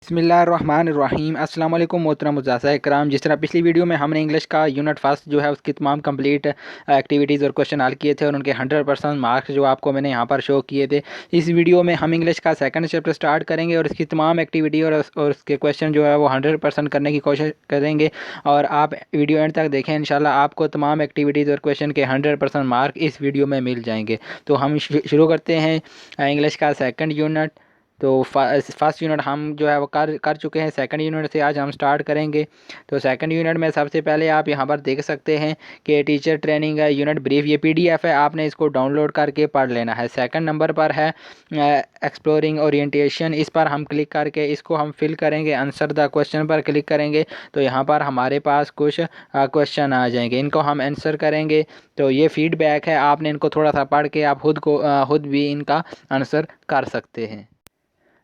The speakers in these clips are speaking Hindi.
बिस्मिल्लाहिर्रहमानिर्रहीम अस्सलाम वालेकुम मोहतरम मुज़ाज़ा इकराम। जिस तरह पिछली वीडियो में हमने इंग्लिश का यूनिट फर्स्ट जो है उसकी तमाम कंप्लीट एक्टिविटीज़ और क्वेश्चन हल किए थे और उनके 100% मार्क्स जो आपको मैंने यहाँ पर शो किए थे। इस वीडियो में हम इंग्लिश का सेकंड चैप्टर स्टार्ट करेंगे और इसकी तमाम एक्टिविटी और उसके क्वेश्चन जो है वो 100% करने की कोशिश करेंगे। और आप वीडियो एंड तक देखें, इंशाल्लाह आपको तमाम एक्टिविटीज़ और क्वेश्चन के 100% मार्क इस वीडियो में मिल जाएंगे। तो हम शुरू करते हैं इंग्लिश का सेकंड यूनिट। तो फर्स्ट यूनिट हम जो है वो कर चुके हैं। सेकंड यूनिट से आज हम स्टार्ट करेंगे। तो सेकंड यूनिट में सबसे पहले आप यहाँ पर देख सकते हैं कि टीचर ट्रेनिंग यूनिट ब्रीफ, ये पीडीएफ है, आपने इसको डाउनलोड करके पढ़ लेना है। सेकंड नंबर पर है एक्सप्लोरिंग ओरिएंटेशन, इस पर हम क्लिक करके इसको हम फिल करेंगे। आंसर द क्वेश्चन पर क्लिक करेंगे तो यहाँ पर हमारे पास कुछ क्वेश्चन आ जाएंगे, इनको हम आंसर करेंगे। तो ये फीडबैक है, आपने इनको थोड़ा सा पढ़ के आप खुद भी इनका आंसर कर सकते हैं।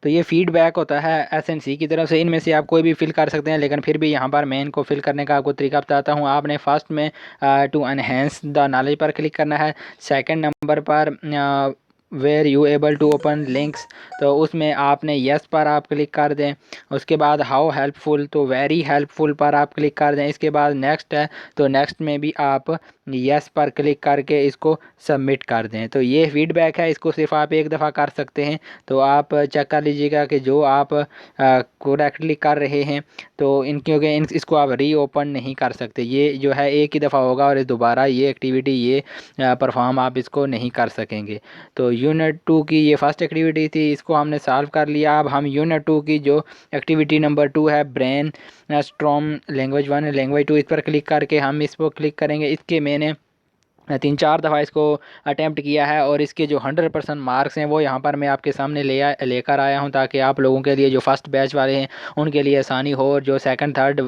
तो ये फीडबैक होता है एसएनसी की तरफ से, इनमें से आप कोई भी फिल कर सकते हैं, लेकिन फिर भी यहाँ पर मैं इनको फिल करने का आपको तरीका बताता हूँ। आपने फर्स्ट में टू एनहेंस द नॉलेज पर क्लिक करना है। सेकंड नंबर पर where you able to open links, तो उसमें आपने यस पर आप क्लिक कर दें। उसके बाद हाउ हेल्पफुल, तो वेरी हेल्पफुल पर आप क्लिक कर दें। इसके बाद नेक्स्ट है, तो नेक्स्ट में भी आप यस पर क्लिक करके इसको सबमिट कर दें। तो ये फीडबैक है, इसको सिर्फ आप एक दफ़ा कर सकते हैं। तो आप चेक कर लीजिएगा कि जो आप करेक्टली कर रहे हैं तो क्योंकि इसको आप रीओपन नहीं कर सकते, ये जो है एक ही दफ़ा होगा और दोबारा ये एक्टिविटी ये परफॉर्म आप इसको नहीं कर सकेंगे। तो यूनिट 2 की ये फर्स्ट एक्टिविटी थी, इसको हमने सॉल्व कर लिया। अब हम यूनिट 2 की जो एक्टिविटी नंबर 2 है ब्रेन स्टॉर्म लैंग्वेज 1 लैंग्वेज 2, इस पर क्लिक करके हम इस पर क्लिक करेंगे। इसके मैंने 3-4 दफ़ा इसको अटैम्प्ट किया है और इसके जो 100% मार्क्स हैं वो यहाँ पर मैं आपके सामने लेकर आया हूँ, ताकि आप लोगों के लिए जो फर्स्ट बैच वाले हैं उनके लिए आसानी हो, और जो सेकंड थर्ड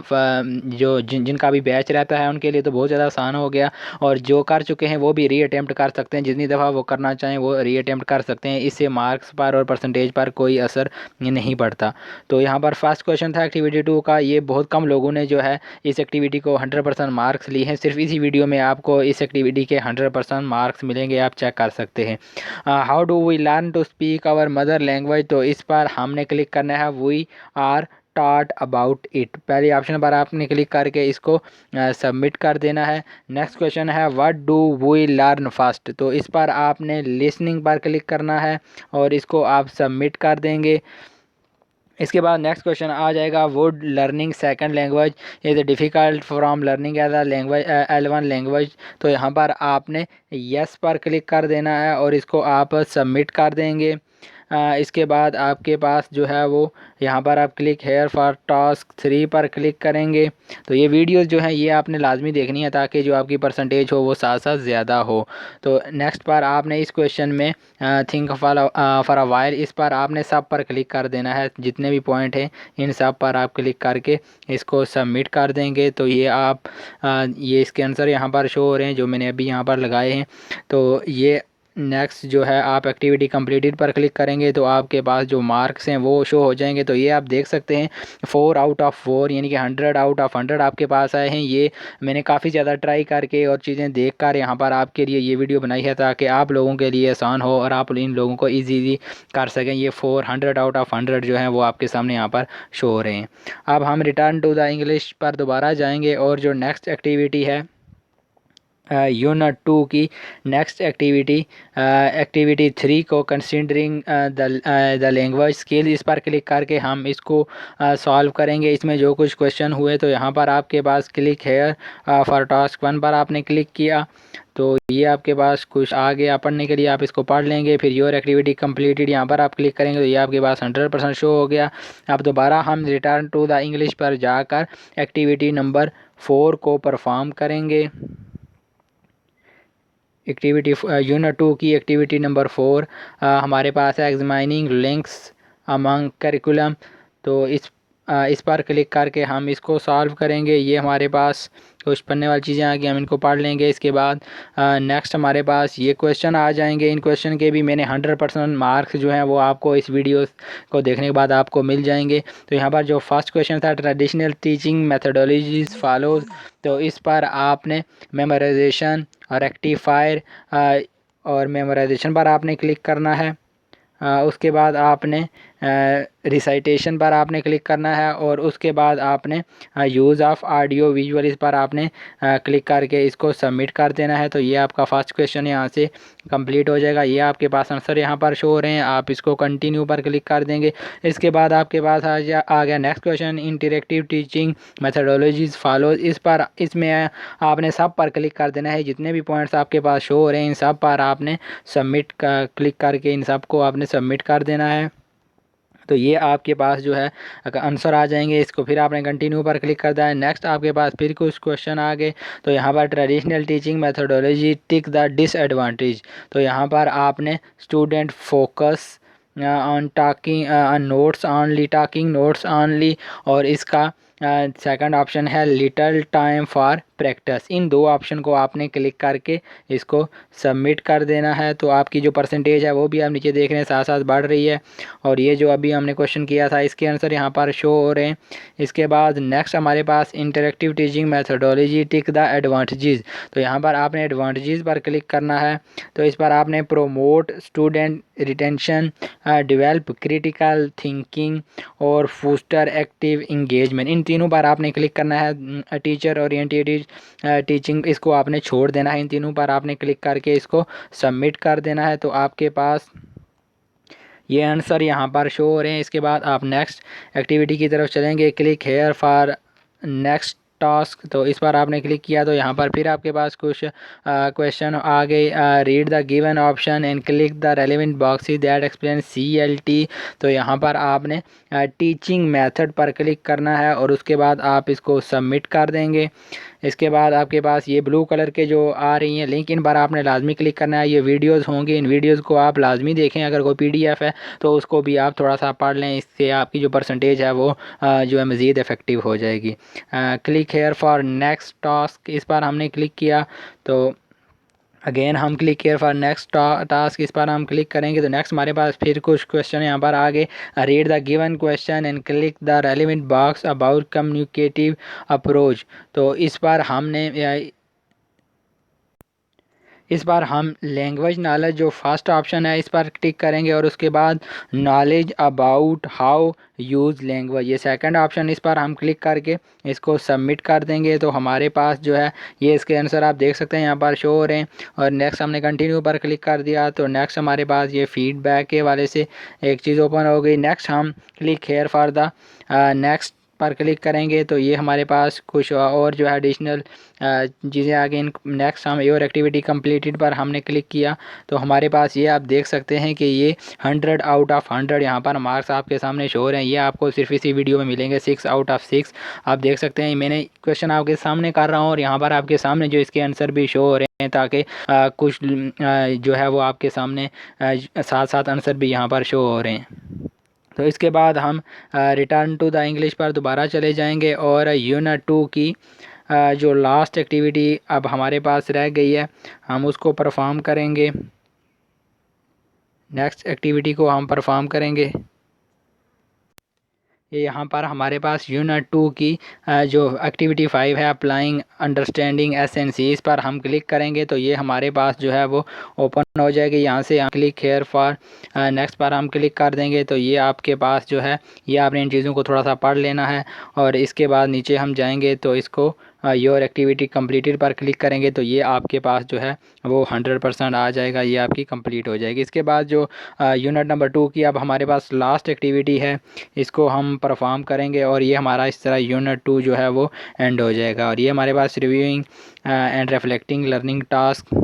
जो जिनका भी बैच रहता है उनके लिए तो बहुत ज़्यादा आसान हो गया। और जो कर चुके हैं वो भी री अटैम्प्ट कर सकते हैं, जितनी दफ़ा वो करना चाहें वो री अटैम्प्ट कर सकते हैं। इससे मार्क्स पर और परसेंटेज पर कोई असर नहीं पड़ता। तो यहाँ पर फर्स्ट क्वेश्चन था एक्टिविटी 2 का, ये बहुत कम लोगों ने जो है इस एक्टिविटी को 100% मार्क्स लिए हैं। सिर्फ इसी वीडियो में आपको इस एक्टिविटी के 100% मार्क्स मिलेंगे, आप चेक कर सकते हैं। How do we learn to speak our mother language, तो इस पर हमने क्लिक करना है we are taught about it, पहले ऑप्शन पर आपने क्लिक करके इसको सबमिट कर देना है। नेक्स्ट क्वेश्चन है what do we learn first, तो इस पर आपने लिसनिंग पर क्लिक करना है और इसको आप सबमिट कर देंगे। इसके बाद नेक्स्ट क्वेश्चन आ जाएगा would learning second language is difficult from learning as a language L1 language, तो यहाँ पर आपने यस पर क्लिक कर देना है और इसको आप सबमिट कर देंगे। इसके बाद आपके पास जो है वो यहाँ पर आप क्लिक हेयर फॉर टास्क 3 पर क्लिक करेंगे। तो ये वीडियोस जो हैं ये आपने लाजमी देखनी है ताकि जो आपकी परसेंटेज हो वो साथ साथ ज़्यादा हो। तो नेक्स्ट पर आपने इस क्वेश्चन में थिंक फॉर अ वाइल, इस पर आपने सब पर क्लिक कर देना है, जितने भी पॉइंट हैं इन सब पर आप क्लिक करके इसको सबमिट कर देंगे। तो ये आप ये इसके आंसर यहाँ पर शो हो रहे हैं जो मैंने अभी यहाँ पर लगाए हैं। तो ये नेक्स्ट जो है आप एक्टिविटी कंप्लीटेड पर क्लिक करेंगे तो आपके पास जो मार्क्स हैं वो शो हो जाएंगे। तो ये आप देख सकते हैं 4 आउट ऑफ 4 यानी कि 100 आउट ऑफ 100 आपके पास आए हैं। ये मैंने काफ़ी ज़्यादा ट्राई करके और चीज़ें देख कर यहाँ पर आपके लिए ये वीडियो बनाई है ताकि आप लोगों के लिए आसान हो और आप इन लोगों को ईजीली कर सकें। ये 400 आउट ऑफ 100 जो है वो आपके सामने यहाँ पर शो हो रहे हैं। अब हम रिटर्न टू द इंग्लिश पर दोबारा जाएँगे और जो नेक्स्ट एक्टिविटी है यूनिट 2 की नेक्स्ट एक्टिविटी 3 को कंसिडरिंग द लैंग्वेज स्किल, इस पर क्लिक करके हम इसको सॉल्व करेंगे। इसमें जो कुछ क्वेश्चन हुए तो यहाँ पर आपके पास क्लिक हेयर फॉर टास्क 1 पर आपने क्लिक किया तो ये आपके पास कुछ आ गया पढ़ने के लिए, आप इसको पढ़ लेंगे। फिर योर एक्टिविटी कंप्लीटेड यहाँ पर आप क्लिक करेंगे तो ये आपके पास 100% शो हो गया। अब दोबारा हम रिटर्न टू द इंग्लिश पर जाकर एक्टिविटी नंबर 4 को परफॉर्म करेंगे। एक्टिविटी यूनिट 2 की एक्टिविटी नंबर 4 हमारे पास है एग्जामिनिंग लिंक्स अमंग करिकुलम। तो इस पर क्लिक करके हम इसको सॉल्व करेंगे। ये हमारे पास कुछ पढ़ने वाली चीज़ें आ गई, हम इनको पढ़ लेंगे। इसके बाद नेक्स्ट हमारे पास ये क्वेश्चन आ जाएंगे। इन क्वेश्चन के भी मैंने 100% मार्क्स जो हैं वो आपको इस वीडियो को देखने के बाद आपको मिल जाएंगे। तो यहाँ पर जो फर्स्ट क्वेश्चन था ट्रेडिशनल टीचिंग मेथडोलॉजीज फॉलोज, तो इस पर आपने मेमोराइजेशन और रेक्टिफायर और मेमोराइजेशन पर आपने क्लिक करना है। उसके बाद आपने रिसाइटेशन पर आपने क्लिक करना है और उसके बाद आपने यूज़ ऑफ ऑडियो विजुअल इस पर आपने क्लिक करके इसको सबमिट कर देना है। तो ये आपका फर्स्ट क्वेश्चन यहाँ से कंप्लीट हो जाएगा। ये आपके पास आंसर यहाँ पर शो हो रहे हैं, आप इसको कंटिन्यू पर क्लिक कर देंगे। इसके बाद आपके पास आ गया next question, interactive teaching methodologies follow. इसमें आपने सब पर क्लिक कर देना है, जितने भी पॉइंट्स आपके पास शो हो रहे हैं इन सब पर आपने सबमिट का क्लिक करके इन सब को आपने सबमिट कर देना है। तो ये आपके पास जो है आंसर आ जाएंगे। इसको फिर आपने कंटिन्यू पर क्लिक कर दिया है। नेक्स्ट आपके पास फिर कुछ क्वेश्चन आ गए। तो यहाँ पर traditional teaching methodology tick the disadvantage. तो यहाँ पर आपने student focus on talking notes only और इसका सेकंड ऑप्शन है लिटल टाइम फॉर प्रैक्टिस। इन दो ऑप्शन को आपने क्लिक करके इसको सबमिट कर देना है। तो आपकी जो परसेंटेज है वो भी आप नीचे देख रहे हैं साथ साथ बढ़ रही है। और ये जो अभी हमने क्वेश्चन किया था इसके आंसर यहाँ पर शो हो रहे हैं। इसके बाद नेक्स्ट हमारे पास interactive teaching methodology tick the advantages. तो यहाँ पर आपने एडवांटेजेस पर क्लिक करना है। तो इस पर आपने promote student retention, develop critical thinking और फोस्टर एक्टिव इंगेजमेंट, इन तीनों पर आपने क्लिक करना है। टीचर ओरिएंटेड टीचिंग इसको आपने छोड़ देना है। इन तीनों पर आपने क्लिक करके इसको सबमिट कर देना है। तो आपके पास ये आंसर यहाँ पर शो हो रहे हैं। इसके बाद आप नेक्स्ट एक्टिविटी की तरफ चलेंगे। Click here for next task. तो इस पर आपने क्लिक किया तो यहाँ पर फिर आपके पास कुछ क्वेश्चन आ गए। Read the given option and click the relevant boxes that explain CLT। तो यहाँ पर आपने टीचिंग मेथड पर क्लिक करना है और उसके बाद आप इसको सबमिट कर देंगे। इसके बाद आपके पास ये ब्लू कलर के जो आ रही हैं लिंक, इन पर आपने लाजमी क्लिक करना है। ये वीडियोस होंगी, इन वीडियोस को आप लाजमी देखें। अगर कोई PDF है तो उसको भी आप थोड़ा सा पढ़ लें, इससे आपकी जो परसेंटेज है वो जो है मज़ीद इफ़ेक्टिव हो जाएगी। Click here for next task, इस पर हमने क्लिक किया तो अगेन हम click care for next task, इस पर हम क्लिक करेंगे तो नेक्स्ट हमारे पास फिर कुछ क्वेश्चन यहाँ पर आ गए। Read the given question and click the relevant box about communicative approach. तो इस बार हम लैंग्वेज नॉलेज जो फर्स्ट ऑप्शन है इस पर क्लिक करेंगे और उसके बाद knowledge about how use language, ये सेकंड ऑप्शन, इस पर हम क्लिक करके इसको सबमिट कर देंगे। तो हमारे पास जो है ये इसके आंसर आप देख सकते हैं यहाँ पर शो हो रहे हैं। और नेक्स्ट हमने कंटिन्यू पर क्लिक कर दिया तो नेक्स्ट हमारे पास ये फीडबैक के वाले से एक चीज़ ओपन हो गई। नेक्स्ट हम click here for the next पर क्लिक करेंगे तो ये हमारे पास कुछ और जो है एडिशनल चीज़ें आ गई। नेक्स्ट हम योर एक्टिविटी कंप्लीटेड पर हमने क्लिक किया तो हमारे पास ये आप देख सकते हैं कि ये 100 आउट ऑफ 100 यहाँ पर मार्क्स आपके सामने शो हो रहे हैं। ये आपको सिर्फ इसी वीडियो में मिलेंगे 6 आउट ऑफ 6। आप देख सकते हैं मैंने क्वेश्चन आपके सामने कर रहा हूँ और यहाँ पर आपके सामने जो इसके आंसर भी शो हो रहे हैं ताकि कुछ जो है वो आपके सामने साथ साथ आंसर भी यहाँ पर शो हो रहे हैं। तो इसके बाद हम रिटर्न टू द इंग्लिश पर दोबारा चले जाएंगे और यूनिट 2 की जो लास्ट एक्टिविटी अब हमारे पास रह गई है हम उसको परफॉर्म करेंगे। नेक्स्ट एक्टिविटी को हम परफॉर्म करेंगे। ये यहाँ पर हमारे पास यूनिट 2 की जो एक्टिविटी 5 है अप्लाइंग अंडरस्टैंडिंग SNC, इस पर हम क्लिक करेंगे तो ये हमारे पास जो है वो ओपन हो जाएगी। यहाँ से हम क्लिक हेयर फॉर नेक्स्ट पर हम क्लिक कर देंगे तो ये आपके पास जो है ये आपने इन चीज़ों को थोड़ा सा पढ़ लेना है। और इसके बाद नीचे हम जाएंगे तो इसको योर एक्टिविटी कंप्लीटेड पर क्लिक करेंगे तो ये आपके पास जो है वो 100% आ जाएगा, ये आपकी कंप्लीट हो जाएगी। इसके बाद जो यूनिट नंबर 2 की अब हमारे पास लास्ट एक्टिविटी है इसको हम परफॉर्म करेंगे और ये हमारा इस तरह यूनिट 2 जो है वो एंड हो जाएगा। और ये हमारे पास reviewing and reflecting learning task,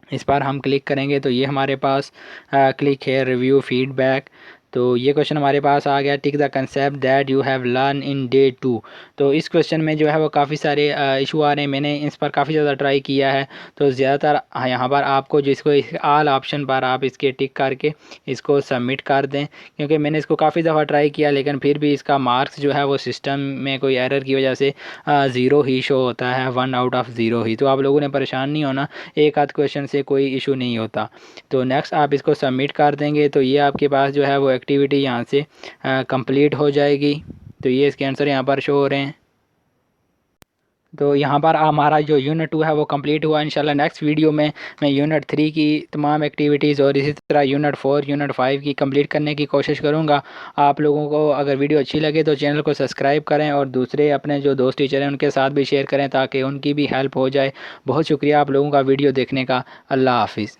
इस पर हम क्लिक करेंगे तो ये हमारे पास क्लिक है रिव्यू फीडबैक। तो ये क्वेश्चन हमारे पास आ गया, tick the concept that you have learn in day 2। तो इस क्वेश्चन में जो है वो काफ़ी सारे इशू आ रहे हैं, मैंने इस पर काफ़ी ज़्यादा ट्राई किया है। तो ज़्यादातर यहाँ पर आपको जिसको ऑल ऑप्शन पर आप इसके टिक करके इसको सबमिट कर दें, क्योंकि मैंने इसको काफ़ी दफ़ा ट्राई किया लेकिन फिर भी इसका मार्क्स जो है वो सिस्टम में कोई एरर की वजह से 0 ही शो होता है, 1 आउट ऑफ 0 ही। तो आप लोगों ने परेशान नहीं होना, एक आध क्वेश्चन से कोई इशू नहीं होता। तो नेक्स्ट आप इसको सबमिट कर देंगे तो ये आपके पास जो है वो एक्टिविटी यहाँ से कंप्लीट हो जाएगी। तो ये इसके आंसर यहाँ पर शो हो रहे हैं। तो यहाँ पर हमारा जो यूनिट 2 है वो कंप्लीट हुआ। इंशाल्लाह नेक्स्ट वीडियो में मैं यूनिट 3 की तमाम एक्टिविटीज़ और इसी तरह यूनिट 4 यूनिट 5 की कंप्लीट करने की कोशिश करूँगा। आप लोगों को अगर वीडियो अच्छी लगे तो चैनल को सब्सक्राइब करें और दूसरे अपने जो दोस्त टीचर हैं उनके साथ भी शेयर करें ताकि उनकी भी हेल्प हो जाए। बहुत शुक्रिया आप लोगों का वीडियो देखने का। अल्लाह हाफिज़।